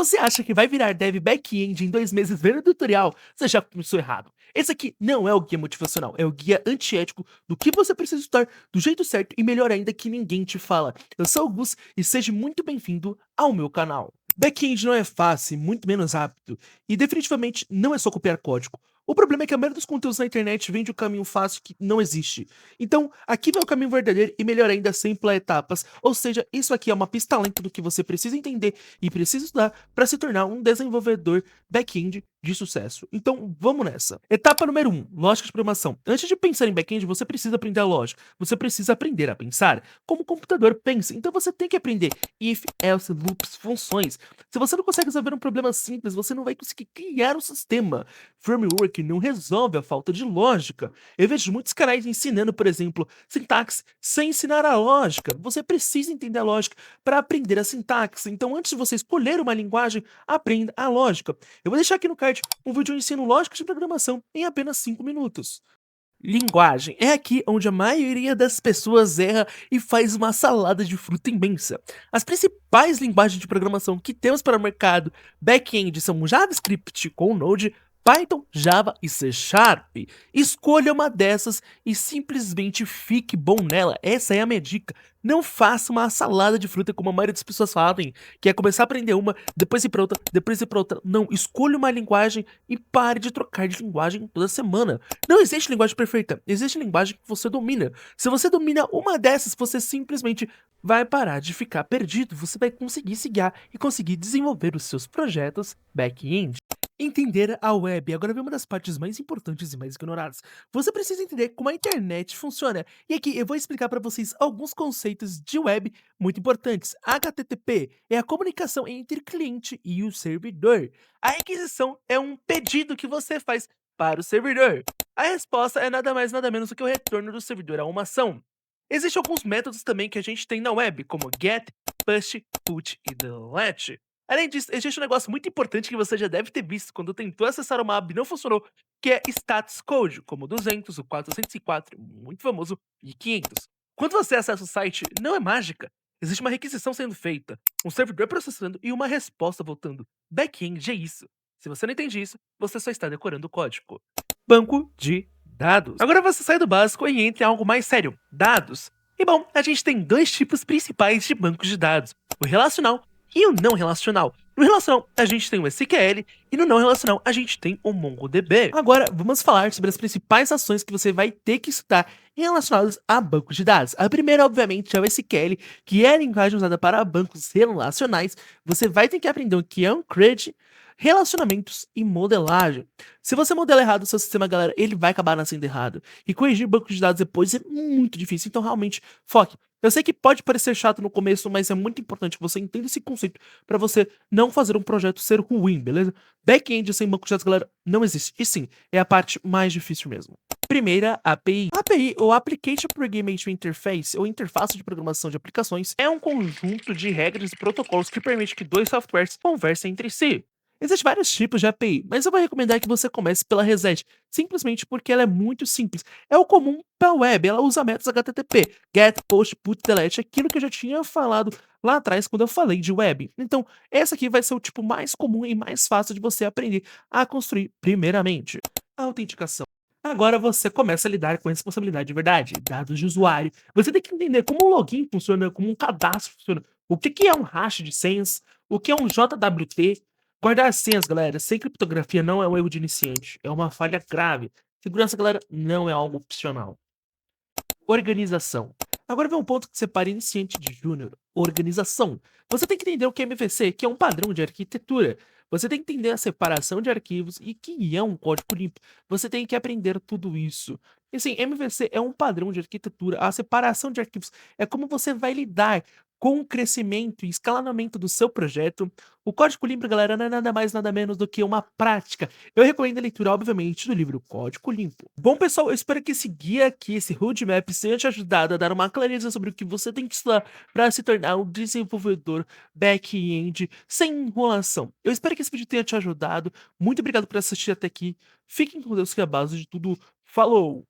Você acha que vai virar dev back-end em 2 meses vendo o tutorial? Você já começou errado. Esse aqui não é o guia motivacional, é o guia antiético do que você precisa estudar do jeito certo e melhor ainda que ninguém te fala. Eu sou o Gus e seja muito bem-vindo ao meu canal. Back-end não é fácil, muito menos rápido, e definitivamente não é só copiar código. O problema é que a maioria dos conteúdos na internet vem de um caminho fácil que não existe. Então, aqui vai o caminho verdadeiro e melhor ainda sem pular etapas, ou seja, isso aqui é uma pista lenta do que você precisa entender e precisa estudar para se tornar um desenvolvedor back-end de sucesso. Então, vamos nessa. Etapa número 1, lógica de programação. Antes de pensar em back-end, você precisa aprender a lógica. Você precisa aprender a pensar como o computador pensa. Então, você tem que aprender if, else, loops, funções. Se você não consegue resolver um problema simples, você não vai conseguir criar um sistema. Framework não resolve a falta de lógica. Eu vejo muitos canais ensinando, por exemplo, sintaxe sem ensinar a lógica. Você precisa entender a lógica para aprender a sintaxe. Então, antes de você escolher uma linguagem, aprenda a lógica. Eu vou deixar aqui no card um vídeo ensino lógica de programação em apenas 5 minutos. Linguagem. É aqui onde a maioria das pessoas erra e faz uma salada de fruta imensa. As principais linguagens de programação que temos para o mercado back-end são JavaScript com Node, Python, Java e C Sharp. Escolha uma dessas e simplesmente fique bom nela. Essa é a minha dica. Não faça uma salada de fruta como a maioria das pessoas fazem, que é começar a aprender uma, depois ir para outra, depois ir para outra. Não, escolha uma linguagem e pare de trocar de linguagem toda semana. Não existe linguagem perfeita, existe linguagem que você domina. Se você domina uma dessas, você simplesmente vai parar de ficar perdido. Você vai conseguir se guiar e conseguir desenvolver os seus projetos back-end. Entender a web. Agora vem uma das partes mais importantes e mais ignoradas. Você precisa entender como a internet funciona. E aqui eu vou explicar para vocês alguns conceitos de web muito importantes. HTTP é a comunicação entre o cliente e o servidor. A requisição é um pedido que você faz para o servidor. A resposta é nada mais nada menos do que o retorno do servidor a uma ação. Existem alguns métodos também que a gente tem na web, como get, push, put e delete. Além disso, existe um negócio muito importante que você já deve ter visto quando tentou acessar uma aba e não funcionou, que é status code, como o 200, o 404, muito famoso, e 500. Quando você acessa o site, não é mágica. Existe uma requisição sendo feita, um servidor processando e uma resposta voltando. Back-end é isso. Se você não entende isso, você só está decorando o código. Banco de dados. Agora você sai do básico e entra em algo mais sério, dados. E bom, a gente tem dois tipos principais de bancos de dados, o relacional e o não relacional. No relacional, a gente tem o SQL e no não relacional, a gente tem o MongoDB. Agora, vamos falar sobre as principais ações que você vai ter que estudar relacionadas a bancos de dados. A primeira, obviamente, é o SQL, que é a linguagem usada para bancos relacionais. Você vai ter que aprender o que é um CRUD, relacionamentos e modelagem. Se você modelar errado o seu sistema, galera, ele vai acabar nascendo errado. E corrigir bancos de dados depois é muito difícil, então realmente foque. Eu sei que pode parecer chato no começo, mas é muito importante que você entenda esse conceito para você não fazer um projeto ser ruim, beleza? Back-end sem banco de dados, galera, não existe. E sim, é a parte mais difícil mesmo. Primeira, API. API, ou Application Programming Interface, ou interface de programação de aplicações, é um conjunto de regras e protocolos que permite que dois softwares conversem entre si. Existem vários tipos de API, mas eu vou recomendar que você comece pela Reset, simplesmente porque ela é muito simples. É o comum para a web, ela usa métodos HTTP, get, post, put, delete, aquilo que eu já tinha falado lá atrás quando eu falei de web. Então, essa aqui vai ser o tipo mais comum e mais fácil de você aprender a construir primeiramente. A autenticação. Agora você começa a lidar com responsabilidade de verdade, dados de usuário. Você tem que entender como um login funciona, como um cadastro funciona, o que que é um hash de senhas, o que é um JWT. Guardar senhas, galera, sem criptografia não é um erro de iniciante, é uma falha grave. Segurança, galera, não é algo opcional. Organização. Agora vem um ponto que separa iniciante de júnior. Organização. Você tem que entender o que é MVC, que é um padrão de arquitetura. Você tem que entender a separação de arquivos e que é um código limpo. Você tem que aprender tudo isso. E assim, MVC é um padrão de arquitetura. A separação de arquivos é como você vai lidar com o crescimento e escalonamento do seu projeto. O código limpo, galera, não é nada mais nada menos do que uma prática. Eu recomendo a leitura, obviamente, do livro Código Limpo. Bom, pessoal, eu espero que esse guia aqui, esse roadmap, tenha te ajudado a dar uma clareza sobre o que você tem que estudar para se tornar um desenvolvedor back-end sem enrolação. Eu espero que esse vídeo tenha te ajudado. Muito obrigado por assistir até aqui. Fiquem com Deus, que é a base de tudo. Falou!